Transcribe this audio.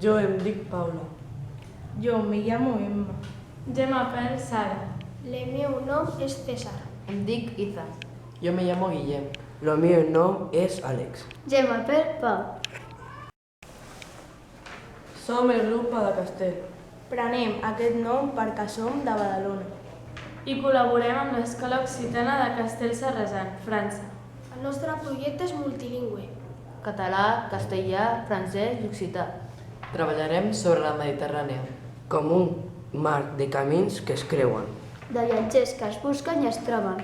Yo em dic Paula. Yo me llamo Emma. Je m'apel Sara. El meu nom és César. Em dic Iza. Yo me llamo Guillem. Lo meu nom és Àlex. Je m'apel Pau. Som el grup de Castell. Prenem aquest nom perquè som de Badalona. I col·laborem amb l'Escola Occitana de Castellserresant, França. El nostre projecte és multilingüe. Català, castellà, francès i occità. Treballarem sobre la Mediterrània. Com un mar de camins que es creuen. De viatgers que es busquen i es troben.